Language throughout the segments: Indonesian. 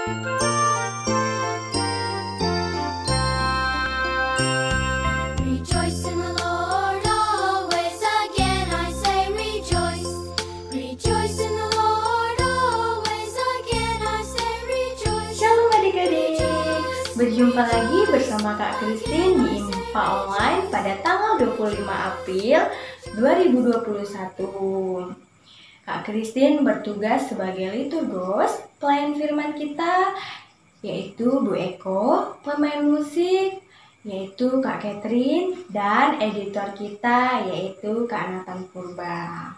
Rejoice in the Lord always. Again I say rejoice. Rejoice in the Lord always. Again I say rejoice. Shalom adik-adik, berjumpa lagi bersama Kak Christine di Info Online pada tanggal 25 April 2021. Kak Christine bertugas sebagai liturgos, pelayan firman kita, yaitu Bu Eko, pemain musik, yaitu Kak Catherine, dan editor kita, yaitu Kak Nathan Purba.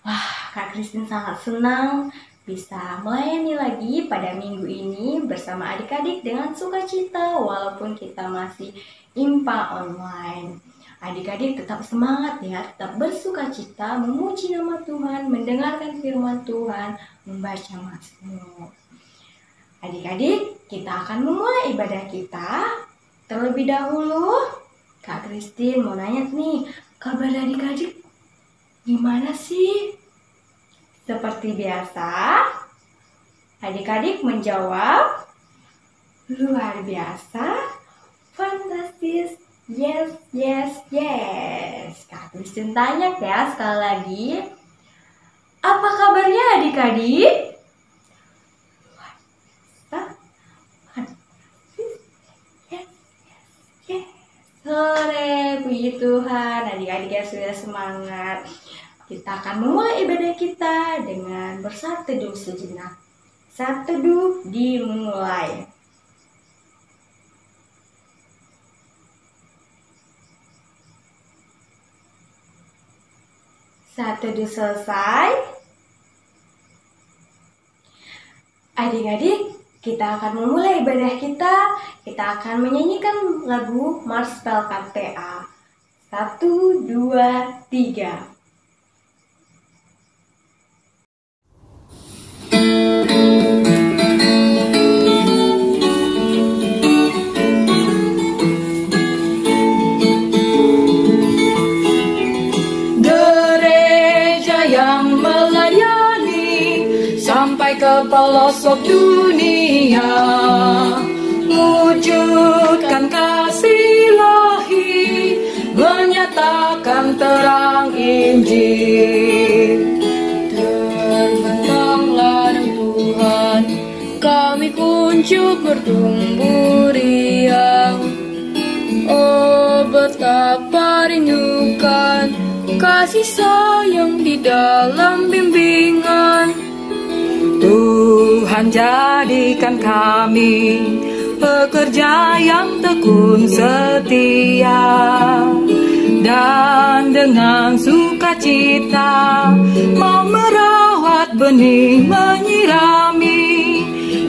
Wah, Kak Christine sangat senang bisa melayani lagi pada minggu ini bersama adik-adik dengan sukacita walaupun kita masih IMPA online. Adik-adik tetap semangat ya, tetap bersukacita, memuji nama Tuhan, mendengarkan firman Tuhan, membaca Mazmur. Adik-adik, kita akan memulai ibadah kita. Terlebih dahulu, Kak Christine mau nanya nih, kabar adik-adik gimana sih? Seperti biasa, adik-adik menjawab, luar biasa, fantastis, yes, yes, yes. Kak Christine tanya ya sekali lagi, apa kabarnya adik-adik? Sore, puji Tuhan, adik-adik yang sudah semangat. Kita akan memulai ibadah kita dengan bersaat teduh sejenak. Saat teduh dimulai. Saat teduh selesai, adik-adik, kita akan memulai ibadah kita. Kita akan menyanyikan lagu Marspel KTA. 1, 2, 3. Gereja yang melayani sampai ke pelosok dunia, wujudkan kasih ilahi, menyatakan terang Injil. Terbentanglah Tuhan, kami kuncup bertumbuh riang. Oh, betapa rindukan kasih sayang di dalam bimbingan. Tuhan jadikan kami pekerja yang tekun setia, dan dengan sukacita mau merawat benih, menyirami.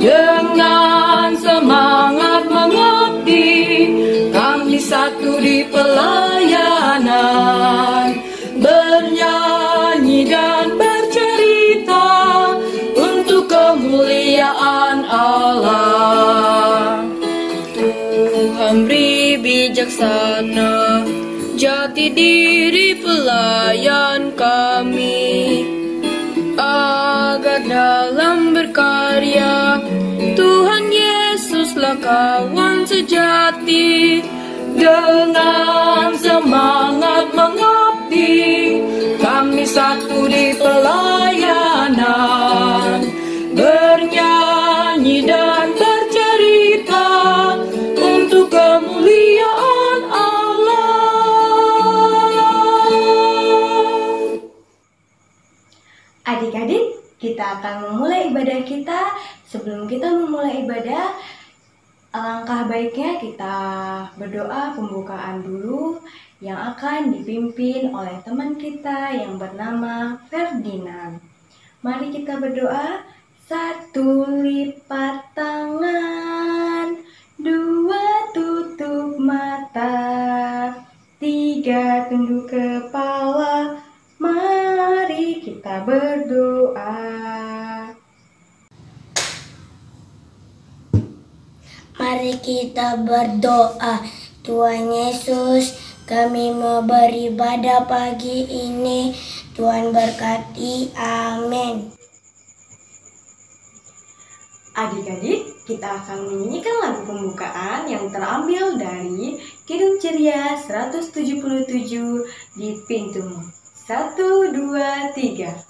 Dengan semangat mengabdi, kami satu di pelayanan, bernyanyi dan bercerita untuk kemuliaan Allah. Tuhan beri bijaksana jati diri pelayan kami, agar dalam berkarya Tuhan Yesuslah kawan sejati. Dengan semangat mengabdi, kami satu di pelayanan, bernyanyi dan bercerita untuk kemuliaan Allah. Adik-adik, kita akan memulai ibadah kita. Sebelum kita memulai ibadah, alangkah baiknya kita berdoa pembukaan dulu yang akan dipimpin oleh teman kita yang bernama Ferdinand. Mari kita berdoa. 1, lipat tangan, 2, tutup mata, 3, tunduk kepala. Mari kita berdoa. Mari kita berdoa. Tuhan Yesus, kami mau beribadah pagi ini. Tuhan berkati. Amin. Adik-adik, kita akan menyanyikan lagu pembukaan yang terambil dari Kidung Ceria 177 di pintumu. 1, 2, 3.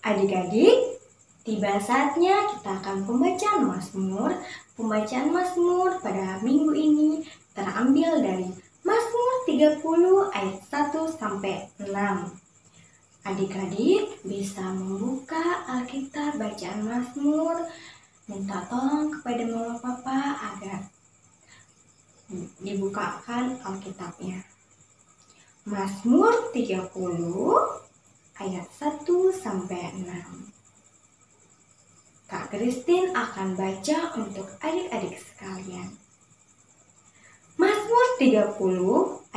Adik-adik, tiba saatnya kita akan pembacaan Mazmur. Pembacaan Mazmur pada minggu ini terambil dari Mazmur 30 ayat 1 sampai 6. Adik-adik bisa membuka Alkitab bacaan Mazmur, minta tolong kepada mama papa agar dibukakan Alkitabnya. Mazmur 30 ayat 1 sampai 6. Kak Christine akan baca untuk adik-adik sekalian. Mazmur 30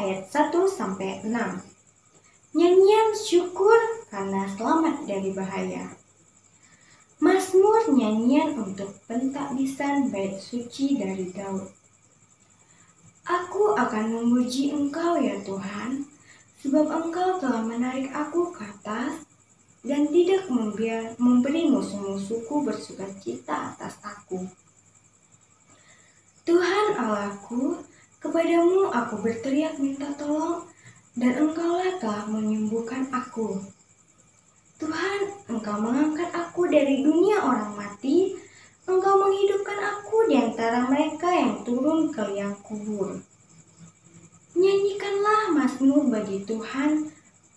ayat 1 sampai 6. Nyanyian syukur karena selamat dari bahaya. Mazmur nyanyian untuk pentadbisan bait suci dari Daud. Aku akan memuji Engkau ya Tuhan, sebab Engkau telah menarik aku ke atas dan tidak memberi musuh-musuhku bersukacita atas aku. Tuhan Allahku, kepadamu aku berteriak minta tolong, dan Engkaulah telah menyembuhkan aku. Tuhan, Engkau mengangkat aku dari dunia orang mati, Engkau menghidupkan aku di antara mereka yang turun ke liang kubur. Nyanyikanlah mazmur bagi Tuhan,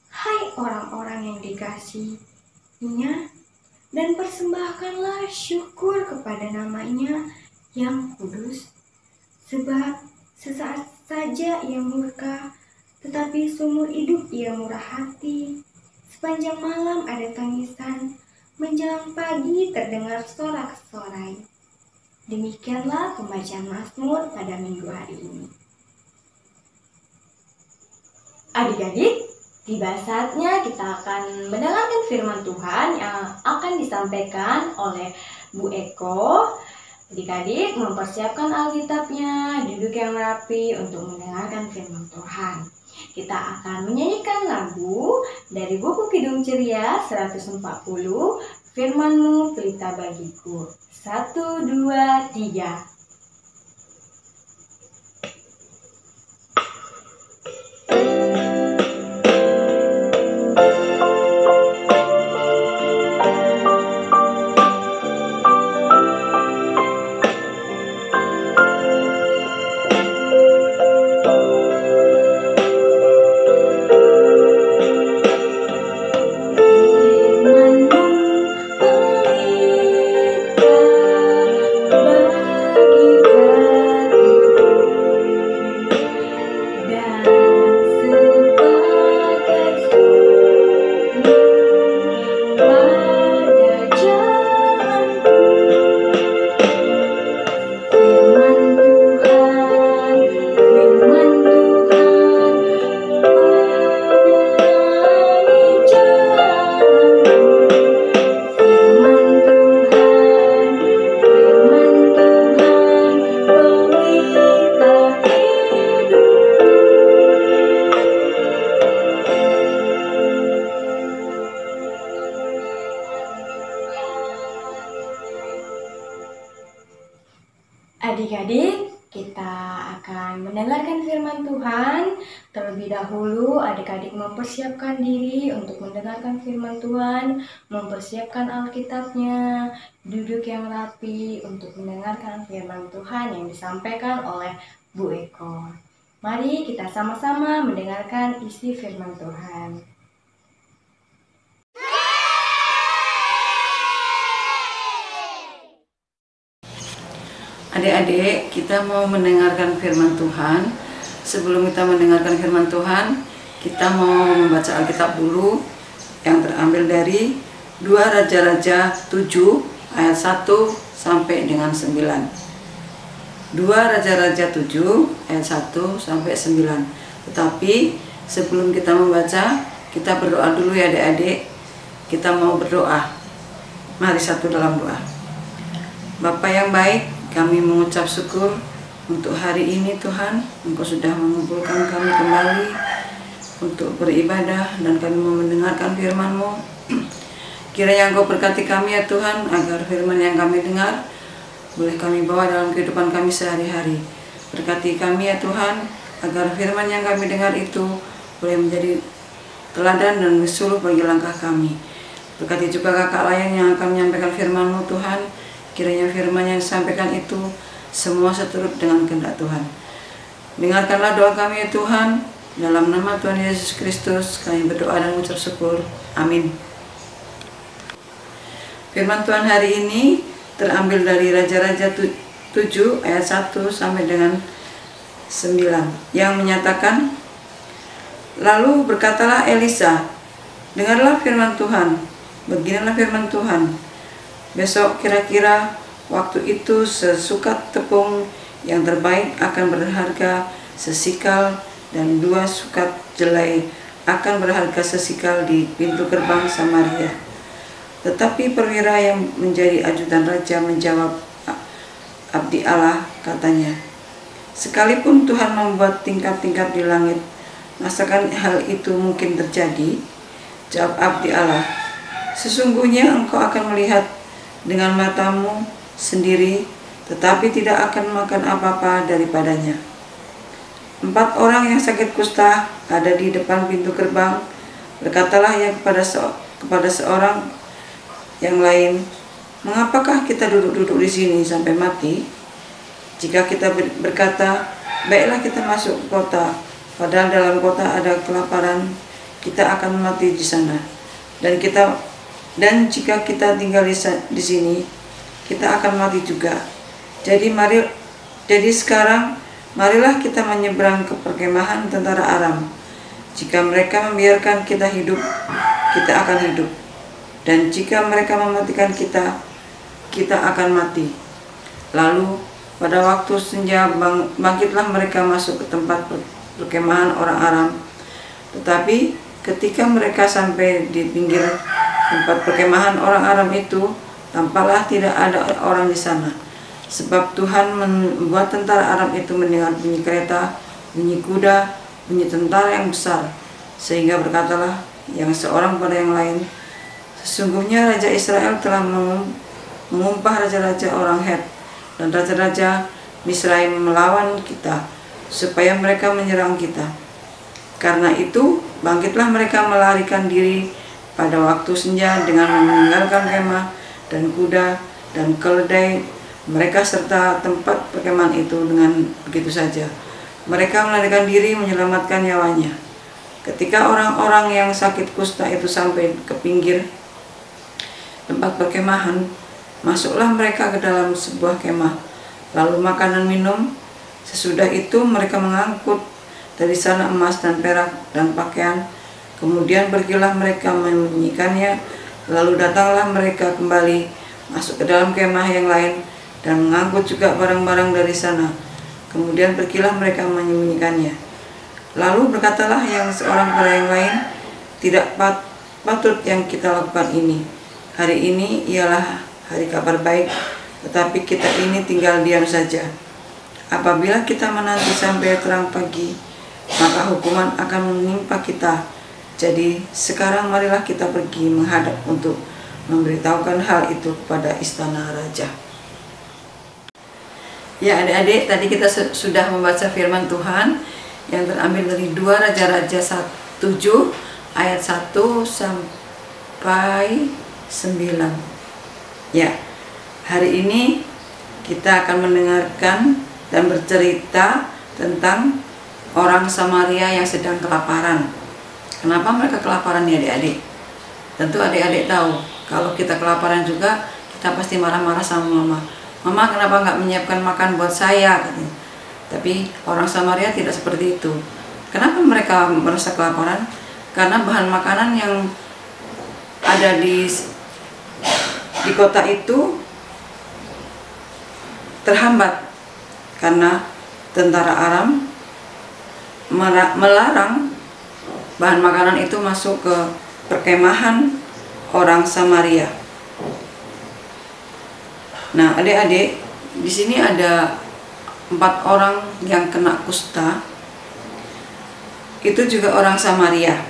hai orang-orang yang dikasihinya, dan persembahkanlah syukur kepada namanya yang kudus. Sebab sesaat saja ia murka, tetapi seumur hidup ia murah hati. Sepanjang malam ada tangisan, menjelang pagi terdengar sorak-sorai. Demikianlah pembacaan Mazmur pada minggu hari ini. Adik-adik, tiba saatnya kita akan mendengarkan firman Tuhan yang akan disampaikan oleh Bu Eko. Adik-adik mempersiapkan Alkitabnya, duduk yang rapi untuk mendengarkan firman Tuhan. Kita akan menyanyikan lagu dari buku Kidung Ceria 140, Firman-Mu Pelita Bagiku. 1, 2, 3. Firman-Mu pelita Terlebih dahulu, adik-adik mempersiapkan diri untuk mendengarkan firman Tuhan, mempersiapkan Alkitabnya, duduk yang rapi untuk mendengarkan firman Tuhan yang disampaikan oleh Bu Eko. Mari kita sama-sama mendengarkan isi firman Tuhan. Adik-adik, kita mau mendengarkan firman Tuhan. Sebelum kita mendengarkan firman Tuhan, kita mau membaca Alkitab dulu yang terambil dari 2 Raja-Raja 7 ayat 1 sampai dengan 9. 2 Raja-Raja 7 ayat 1 sampai 9. Tetapi sebelum kita membaca, kita berdoa dulu ya adik-adik. Kita mau berdoa. Mari satu dalam doa. Bapa yang baik, kami mengucap syukur untuk hari ini Tuhan. Engkau sudah mengumpulkan kami kembali untuk beribadah dan kami mau mendengarkan firman-Mu. Kiranya Engkau berkati kami ya Tuhan, agar firman yang kami dengar boleh kami bawa dalam kehidupan kami sehari-hari. Berkati kami ya Tuhan, agar firman yang kami dengar itu boleh menjadi teladan dan suluh bagi langkah kami. Berkati juga kakak layan yang akan menyampaikan firman-Mu Tuhan. Kiranya firman yang disampaikan itu semua seturut dengan kehendak Tuhan. Dengarkanlah doa kami ya Tuhan. Dalam nama Tuhan Yesus Kristus kami berdoa dan mengucap syukur. Amin. Firman Tuhan hari ini terambil dari Raja-Raja 7 ayat 1 sampai dengan 9 yang menyatakan, lalu berkatalah Elisa, dengarlah firman Tuhan, beginilah firman Tuhan, besok kira-kira waktu itu sesukat tepung yang terbaik akan berharga sesikal dan 2 sukat jelai akan berharga sesikal di pintu gerbang Samaria. Tetapi perwira yang menjadi ajudan raja menjawab, abdi Allah, katanya, sekalipun Tuhan membuat tingkat-tingkat di langit, masakan hal itu mungkin terjadi? Jawab abdi Allah, sesungguhnya engkau akan melihat dengan matamu sendiri, tetapi tidak akan makan apa-apa daripadanya. 4 orang yang sakit kusta ada di depan pintu gerbang. Berkatalah ia kepada seorang yang lain, mengapakah kita duduk-duduk di sini sampai mati? Jika kita berkata, baiklah kita masuk ke kota, padahal dalam kota ada kelaparan, kita akan mati di sana. Dan jika kita tinggal di sini, kita akan mati juga. Jadi sekarang marilah kita menyeberang ke perkemahan tentara Aram. Jika mereka membiarkan kita hidup, kita akan hidup. Dan jika mereka mematikan kita, kita akan mati. Lalu pada waktu senja bangkitlah mereka masuk ke tempat perkemahan orang Aram. Tetapi ketika mereka sampai di pinggir tempat perkemahan orang Aram itu, tampaklah tidak ada orang di sana. Sebab Tuhan membuat tentara Aram itu mendengar bunyi kereta, bunyi kuda, bunyi tentara yang besar. Sehingga berkatalah yang seorang pada yang lain, sesungguhnya Raja Israel telah mengumpah raja-raja orang Het dan raja-raja Misraim melawan kita, supaya mereka menyerang kita. Karena itu, bangkitlah mereka melarikan diri pada waktu senja dengan meninggalkan kemah dan kuda dan keledai mereka serta tempat perkemahan itu dengan begitu saja. Mereka melarikan diri menyelamatkan nyawanya. Ketika orang-orang yang sakit kusta itu sampai ke pinggir tempat perkemahan, masuklah mereka ke dalam sebuah kemah, lalu makan dan minum. Sesudah itu mereka mengangkut dari sana emas dan perak dan pakaian. Kemudian pergilah mereka menyembunyikannya, lalu datanglah mereka kembali masuk ke dalam kemah yang lain dan mengangkut juga barang-barang dari sana. Kemudian pergilah mereka menyembunyikannya. Lalu berkatalah yang seorang pada yang lain, tidak patut yang kita lakukan ini. Hari ini ialah hari kabar baik, tetapi kita ini tinggal diam saja. Apabila kita menanti sampai terang pagi, maka hukuman akan menimpa kita. Jadi sekarang marilah kita pergi menghadap untuk memberitahukan hal itu kepada istana raja. Ya adik-adik, tadi kita sudah membaca firman Tuhan yang terambil dari 2 Raja-Raja 7 ayat 1 sampai 9. Ya, hari ini kita akan mendengarkan dan bercerita tentang orang Samaria yang sedang kelaparan. Kenapa mereka kelaparan ya adik-adik? Tentu adik-adik tahu, kalau kita kelaparan juga, kita pasti marah-marah sama mama. Mama kenapa nggak menyiapkan makan buat saya? Katanya. Tapi orang Samaria tidak seperti itu. Kenapa mereka merasa kelaparan? Karena bahan makanan yang ada di kota itu terhambat karena tentara Aram melarang bahan makanan itu masuk ke perkemahan orang Samaria. Nah, adik-adik, di sini ada 4 orang yang kena kusta. Itu juga orang Samaria.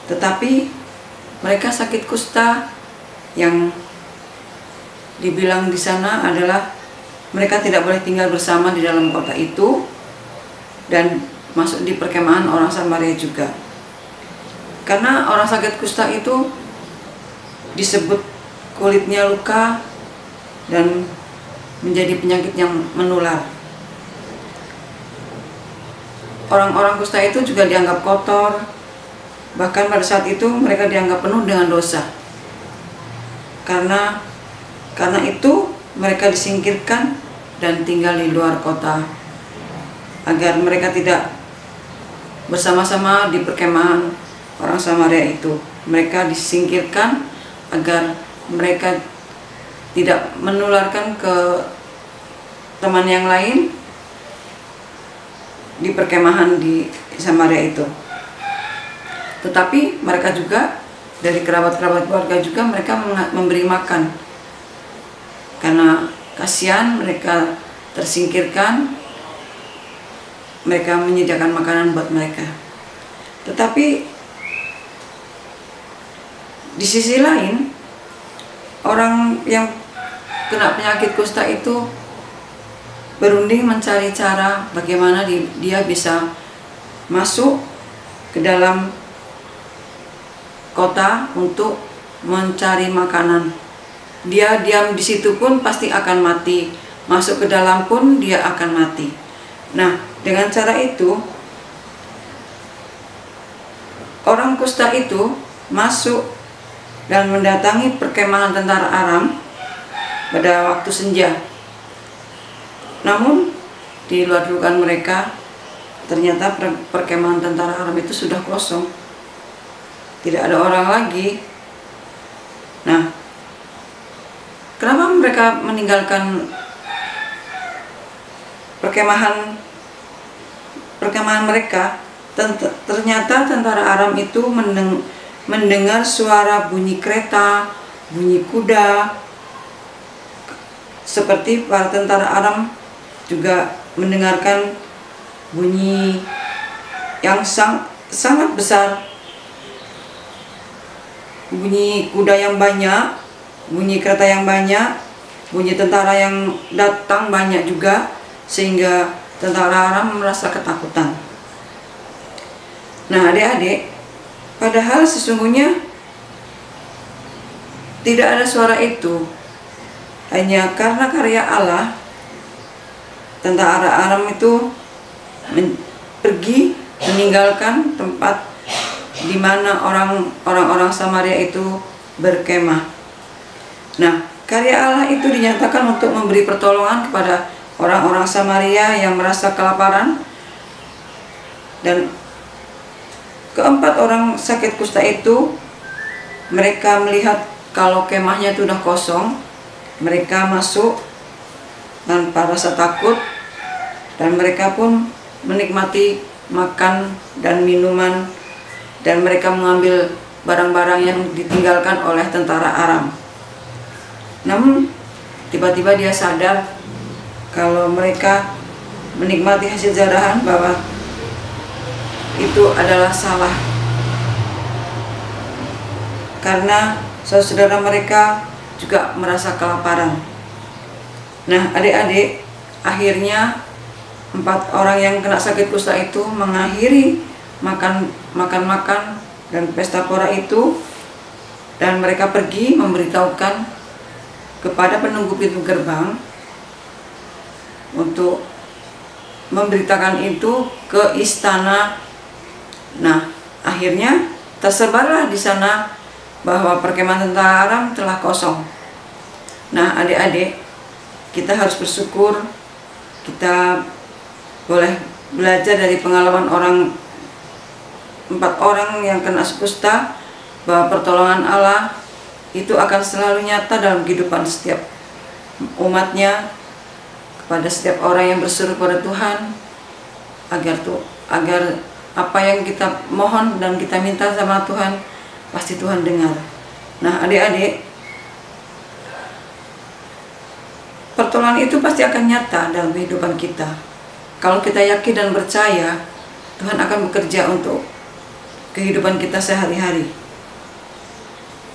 Tetapi mereka sakit kusta yang dibilang di sana adalah mereka tidak boleh tinggal bersama di dalam kota itu dan masuk di perkemahan orang Samaria juga. Karena orang sakit kusta itu disebut kulitnya luka dan menjadi penyakit yang menular. Orang-orang kusta itu juga dianggap kotor, bahkan pada saat itu mereka dianggap penuh dengan dosa. Karena itu mereka disingkirkan dan tinggal di luar kota agar mereka tidak bersama-sama di perkemahan orang Samaria itu. Mereka disingkirkan agar mereka tidak menularkan ke teman yang lain di perkemahan di Samaria itu. Tetapi mereka juga dari kerabat-kerabat keluarga juga mereka memberi makan. Karena kasihan mereka tersingkirkan, mereka menyediakan makanan buat mereka. Tetapi di sisi lain, orang yang kena penyakit kusta itu berunding mencari cara bagaimana dia bisa masuk ke dalam kota untuk mencari makanan. Dia diam di situ pun pasti akan mati, masuk ke dalam pun dia akan mati. Nah, dengan cara itu orang kusta itu masuk dan mendatangi perkemahan tentara Aram pada waktu senja. Namun di luar dugaan mereka, ternyata perkemahan tentara Aram itu sudah kosong, tidak ada orang lagi. Nah, kenapa mereka meninggalkan perkemahan mereka? Ternyata tentara Aram itu mendengar suara bunyi kereta, bunyi kuda. Seperti para tentara Aram juga mendengarkan bunyi yang sangat besar, bunyi kuda yang banyak, bunyi kereta yang banyak, bunyi tentara yang datang banyak juga, sehingga tentara Aram merasa ketakutan. Nah, adik-adik, padahal sesungguhnya tidak ada suara itu. Hanya karena karya Allah, tentara Aram itu pergi meninggalkan tempat di mana orang-orang Samaria itu berkemah. Nah, karya Allah itu dinyatakan untuk memberi pertolongan kepada orang-orang Samaria yang merasa kelaparan. Dan keempat orang sakit kusta itu, mereka melihat kalau kemahnya itu sudah kosong, mereka masuk tanpa rasa takut, dan mereka pun menikmati makan dan minuman, dan mereka mengambil barang-barang yang ditinggalkan oleh tentara Aram. Namun tiba-tiba dia sadar kalau mereka menikmati hasil jarahan bahwa itu adalah salah, karena saudara mereka juga merasa kelaparan. Nah, adik-adik, akhirnya 4 orang yang kena sakit kusta itu mengakhiri makan dan pesta pora itu, dan mereka pergi memberitahukan kepada penunggu pintu gerbang untuk memberitakan itu ke istana. Nah, akhirnya tersebarlah di sana bahwa perkemahan tentara Aram telah kosong. Nah, adik-adik, kita harus bersyukur kita boleh belajar dari pengalaman 4 orang yang kena kusta, bahwa pertolongan Allah itu akan selalu nyata dalam kehidupan setiap umatnya, kepada setiap orang yang berseru pada Tuhan, agar apa yang kita mohon dan kita minta sama Tuhan pasti Tuhan dengar. Nah, adik-adik, pertolongan itu pasti akan nyata dalam kehidupan kita. Kalau kita yakin dan percaya, Tuhan akan bekerja untuk kehidupan kita sehari-hari.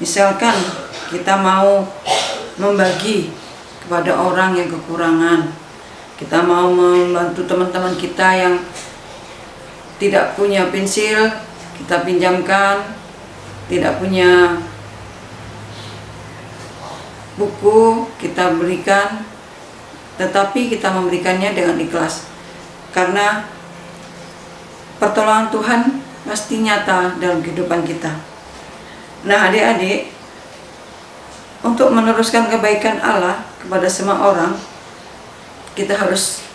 Misalkan kita mau membagi kepada orang yang kekurangan, kita mau membantu teman-teman kita yang tidak punya pensil, kita pinjamkan, tidak punya buku, kita berikan, tetapi kita memberikannya dengan ikhlas, karena pertolongan Tuhan pasti nyata dalam kehidupan kita. Nah, adik-adik, untuk meneruskan kebaikan Allah kepada semua orang, kita harus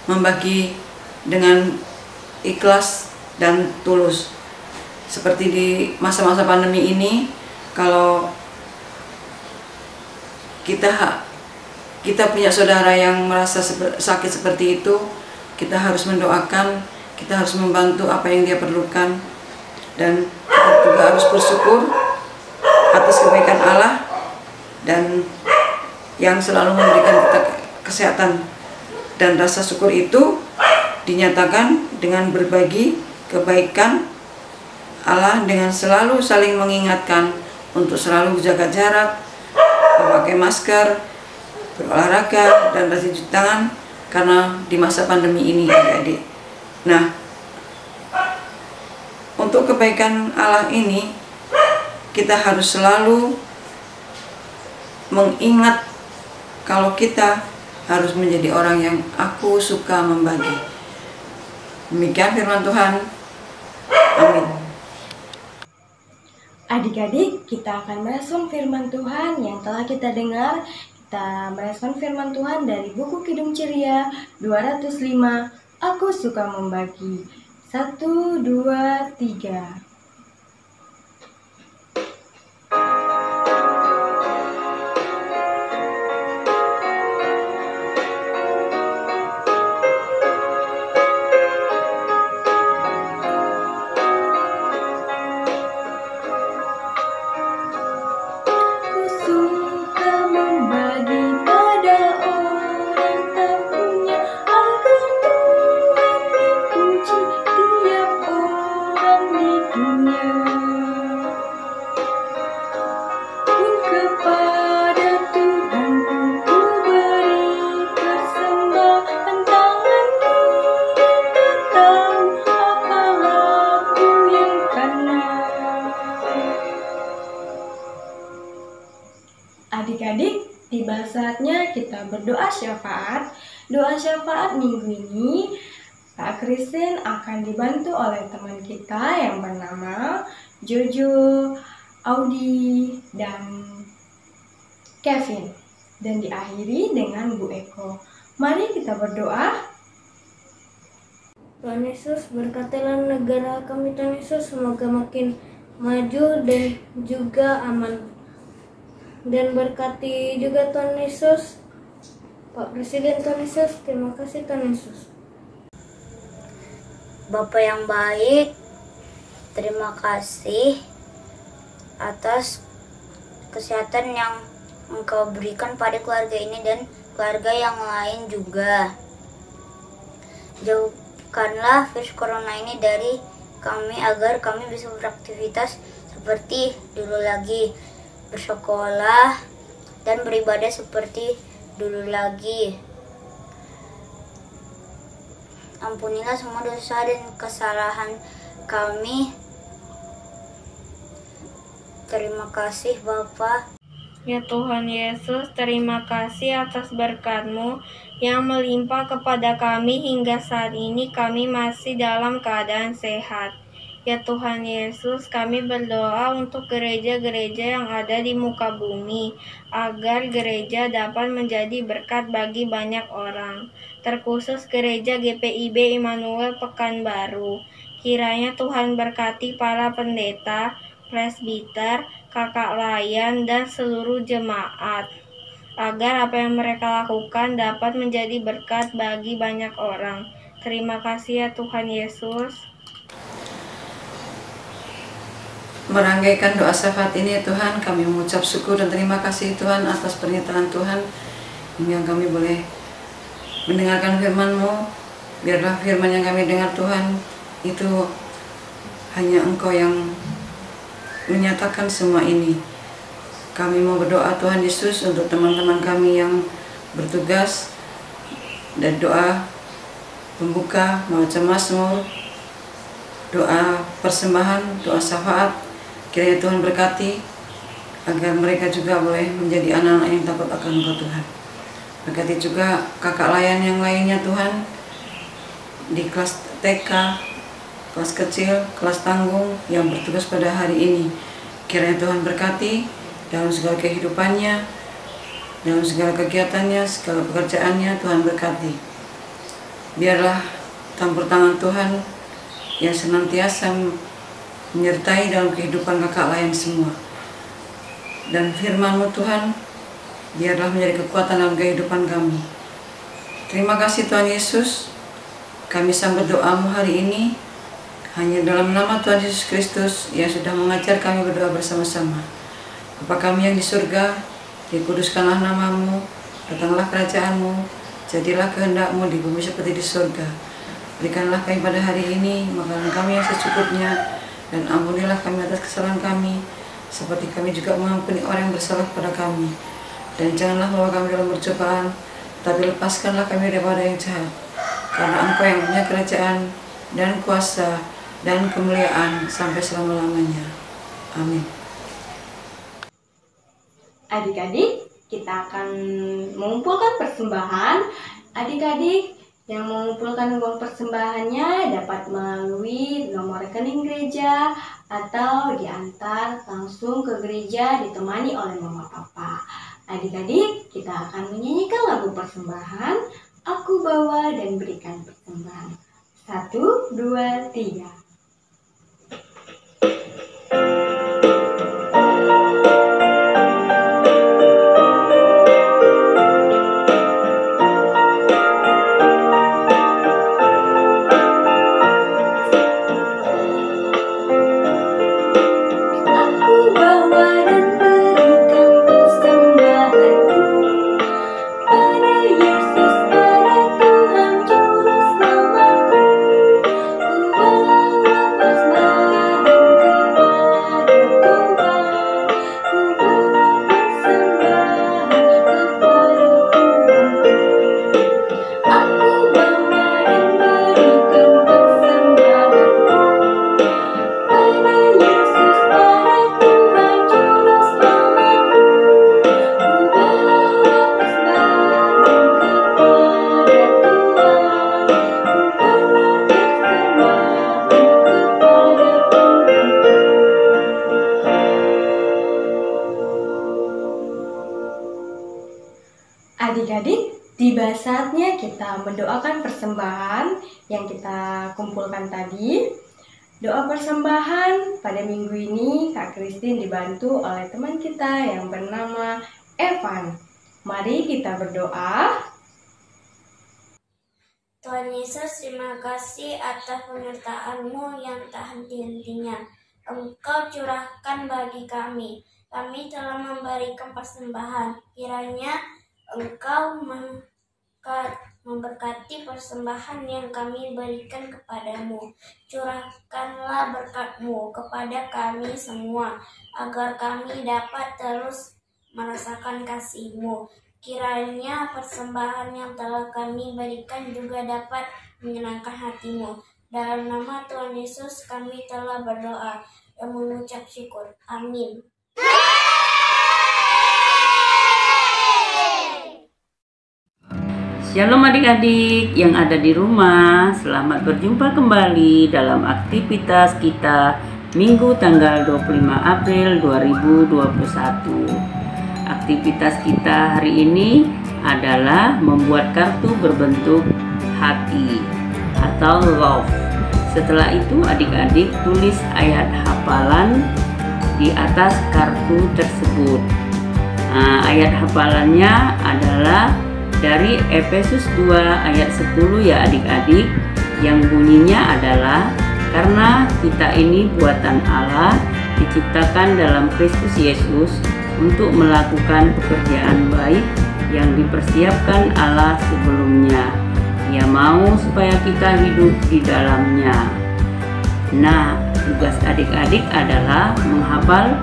membagi dengan ikhlas dan tulus. Seperti di masa-masa pandemi ini, kalau kita punya saudara yang merasa sakit seperti itu, kita harus mendoakan, kita harus membantu apa yang dia perlukan, dan kita juga harus bersyukur atas kebaikan Allah dan yang selalu memberikan kita kesehatan. Dan rasa syukur itu dinyatakan dengan berbagi kebaikan Allah, dengan selalu saling mengingatkan untuk selalu menjaga jarak, memakai masker, berolahraga, dan rajin cuci tangan, karena di masa pandemi ini, adik-adik. Nah, untuk kebaikan Allah ini, kita harus selalu mengingat kalau kita harus menjadi orang yang aku suka membagi. Demikian firman Tuhan. Amin. Adik-adik, kita akan merespon firman Tuhan yang telah kita dengar. Kita merespon firman Tuhan dari buku Kidung Ceria 205, Aku Suka Membagi. 1, 2, 3. Adik-adik, tiba saatnya kita berdoa syafaat. Doa syafaat minggu ini, Kak Christine akan dibantu oleh teman kita yang bernama Jojo, Audi, dan Kevin. Dan diakhiri dengan Bu Eko. Mari kita berdoa. Tuhan Yesus, berkatilah negara kami Tuhan Yesus, semoga makin maju dan juga aman. Dan berkati juga Tuhan Yesus Pak Presiden Tuhan Yesus. Terima kasih Tuhan Yesus. Bapa yang baik, terima kasih atas kesehatan yang Engkau berikan pada keluarga ini dan keluarga yang lain juga. Jauhkanlah virus corona ini dari kami agar kami bisa beraktivitas seperti dulu lagi, bersekolah dan beribadah seperti dulu lagi. ampunilah semua dosa dan kesalahan kami. Terima kasih Bapa. Ya Tuhan Yesus, terima kasih atas berkat-Mu yang melimpah kepada kami hingga saat ini kami masih dalam keadaan sehat. Ya Tuhan Yesus, kami berdoa untuk gereja-gereja yang ada di muka bumi, agar gereja dapat menjadi berkat bagi banyak orang, terkhusus gereja GPIB Immanuel Pekanbaru. Kiranya Tuhan berkati para pendeta, presbiter, kakak layan, dan seluruh jemaat, agar apa yang mereka lakukan dapat menjadi berkat bagi banyak orang. Terima kasih ya Tuhan Yesus. Merangkaikan doa syafaat ini ya Tuhan, kami mengucap syukur dan terima kasih Tuhan atas pernyataan Tuhan hingga kami boleh mendengarkan firman-Mu. Biarlah firman yang kami dengar Tuhan itu hanya Engkau yang menyatakan semua ini. Kami mau berdoa Tuhan Yesus untuk teman-teman kami yang bertugas, dan doa pembuka membaca Mazmur, doa persembahan, doa syafaat. Kiranya Tuhan berkati agar mereka juga boleh menjadi anak-anak yang takut akan Engkau Tuhan. Berkati juga kakak layan yang lainnya Tuhan, di kelas TK, kelas kecil, kelas tanggung yang bertugas pada hari ini. Kiranya Tuhan berkati dalam segala kehidupannya, dalam segala kegiatannya, segala pekerjaannya. Tuhan berkati. Biarlah campur tangan Tuhan yang senantiasa menyertai dalam kehidupan kakak lain semua. Dan firman-Mu Tuhan, biarlah menjadi kekuatan dalam kehidupan kami. Terima kasih Tuhan Yesus. Kami sambut doa-Mu hari ini hanya dalam nama Tuhan Yesus Kristus yang sudah mengajar kami berdoa bersama-sama. Bapa kami yang di surga, dikuduskanlah nama-Mu, datanglah kerajaan-Mu, jadilah kehendak-Mu di bumi seperti di surga. Berikanlah kami pada hari ini makanan kami yang secukupnya, dan ampunilah kami atas kesalahan kami, seperti kami juga mengampuni orang yang bersalah kepada kami. Dan janganlah bawa kami dalam percobaan, tapi lepaskanlah kami daripada yang jahat. Karena Engkau yang punya kerajaan, dan kuasa, dan kemuliaan sampai selama-lamanya. Amin. Adik-adik, kita akan mengumpulkan persembahan. Adik-adik yang mengumpulkan uang persembahannya dapat melalui nomor rekening gereja atau diantar langsung ke gereja ditemani oleh mama papa. Adik-adik, kita akan menyanyikan lagu persembahan, Aku Bawa dan Berikan Persembahan. 1, 2, 3. Adik-adik, tiba saatnya kita mendoakan persembahan yang kita kumpulkan tadi. Doa persembahan pada minggu ini Kak Christine dibantu oleh teman kita yang bernama Evan. Mari kita berdoa. Tuhan Yesus, terima kasih atas penyertaan-Mu yang tak henti-hentinya. Engkau curahkan bagi kami. Kami telah memberikan persembahan. Kiranya Engkau memberkati persembahan yang kami berikan kepadamu. Curahkanlah berkat-Mu kepada kami semua, agar kami dapat terus merasakan kasih-Mu. Kiranya persembahan yang telah kami berikan juga dapat menyenangkan hatimu. Dalam nama Tuhan Yesus kami telah berdoa dan mengucap syukur. Amin. Shalom adik-adik yang ada di rumah, selamat berjumpa kembali dalam aktivitas kita Minggu tanggal 25 April 2021. Aktivitas kita hari ini adalah membuat kartu berbentuk hati atau love. Setelah itu adik-adik tulis ayat hafalan di atas kartu tersebut. Ayat hafalannya adalah dari Efesus 2 ayat 10 ya adik-adik, yang bunyinya adalah karena kita ini buatan Allah diciptakan dalam Kristus Yesus untuk melakukan pekerjaan baik yang dipersiapkan Allah sebelumnya. Ia mau supaya kita hidup di dalamnya. Nah, tugas adik-adik adalah menghafal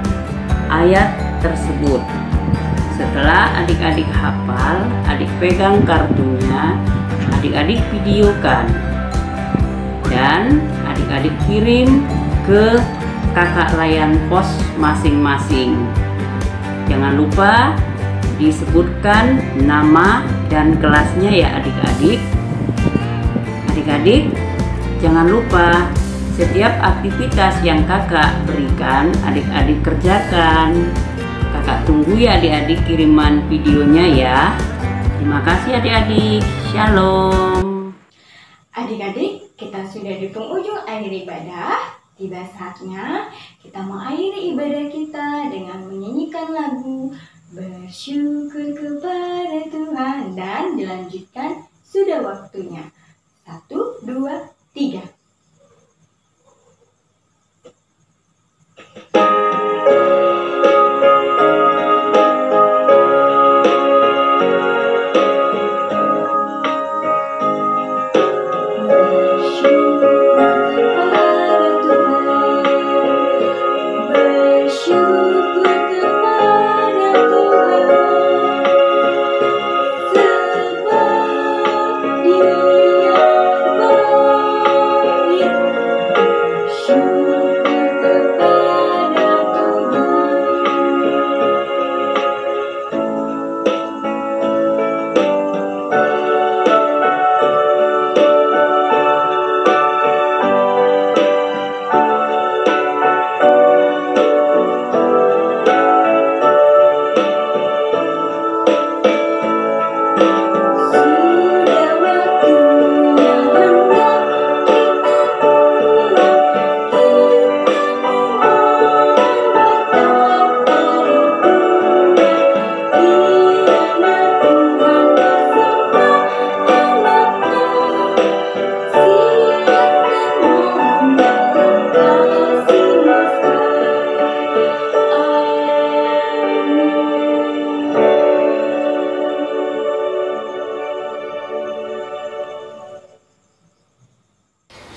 ayat tersebut. Setelah adik-adik hafal, adik pegang kartunya, adik-adik videokan, dan adik-adik kirim ke kakak layan pos masing-masing. Jangan lupa disebutkan nama dan kelasnya ya adik-adik. Adik-adik, jangan lupa setiap aktivitas yang kakak berikan, adik-adik kerjakan. Kakak tunggu ya adik-adik kiriman videonya ya. Terima kasih adik-adik. Shalom. Adik-adik, kita sudah di penghujung akhir ibadah. Tiba saatnya kita mengakhiri ibadah kita dengan menyanyikan lagu Bersyukur kepada Tuhan, dan dilanjutkan sudah waktunya. 1, 2, 3.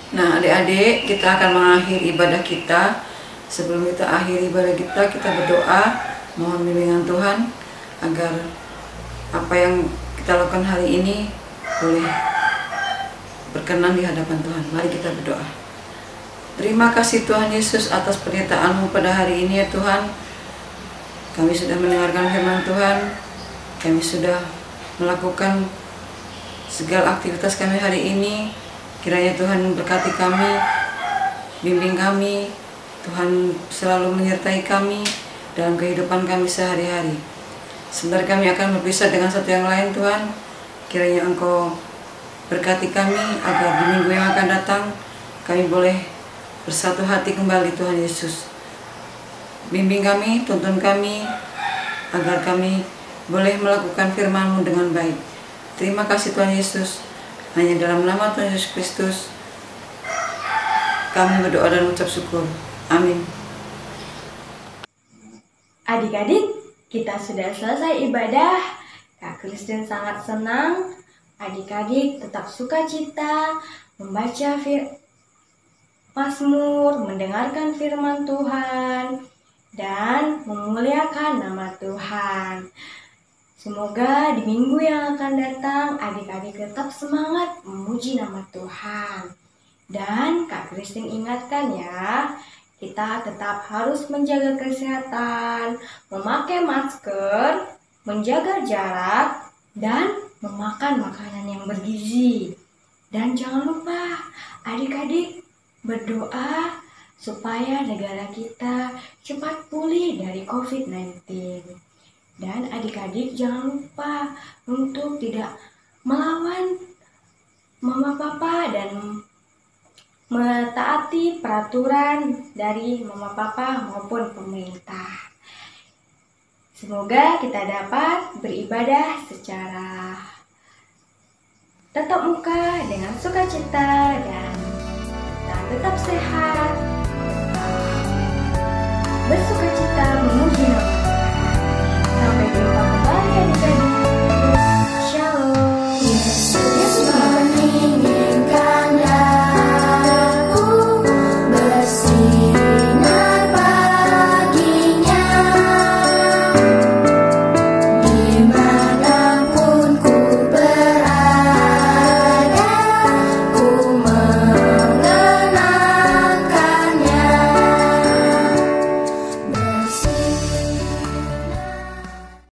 Nah adik-adik, kita akan mengakhiri ibadah kita. Sebelum kita akhiri ibadah kita berdoa, mohon bimbingan Tuhan agar apa yang kita lakukan hari ini boleh berkenan di hadapan Tuhan. Mari kita berdoa. Terima kasih Tuhan Yesus atas penyertaan-Mu pada hari ini ya Tuhan. Kami sudah mendengarkan firman Tuhan, kami sudah melakukan segala aktivitas kami hari ini. Kiranya Tuhan berkati kami, bimbing kami, Tuhan selalu menyertai kami dalam kehidupan kami sehari-hari. Sebentar kami akan berpisah dengan satu yang lain Tuhan, kiranya Engkau berkati kami agar di minggu yang akan datang kami boleh bersatu hati kembali Tuhan Yesus. Bimbing kami, tuntun kami agar kami boleh melakukan firman-Mu dengan baik. Terima kasih Tuhan Yesus. Hanya dalam nama Tuhan Yesus Kristus kami berdoa dan mengucap syukur. Amin. Adik-adik, kita sudah selesai ibadah. Kak Kristen sangat senang. Adik-adik tetap sukacita membaca Mazmur, mendengarkan firman Tuhan, dan memuliakan nama Tuhan. Semoga di minggu yang akan datang adik-adik tetap semangat memuji nama Tuhan. Dan Kak Christine ingatkan ya, kita tetap harus menjaga kesehatan, memakai masker, menjaga jarak, dan memakan makanan yang bergizi. Dan jangan lupa adik-adik berdoa supaya negara kita cepat pulih dari COVID-19. Dan adik-adik jangan lupa untuk tidak melawan mama papa dan mentaati peraturan dari mama papa maupun pemerintah. Semoga kita dapat beribadah secara tatap muka dengan sukacita dan kita tetap sehat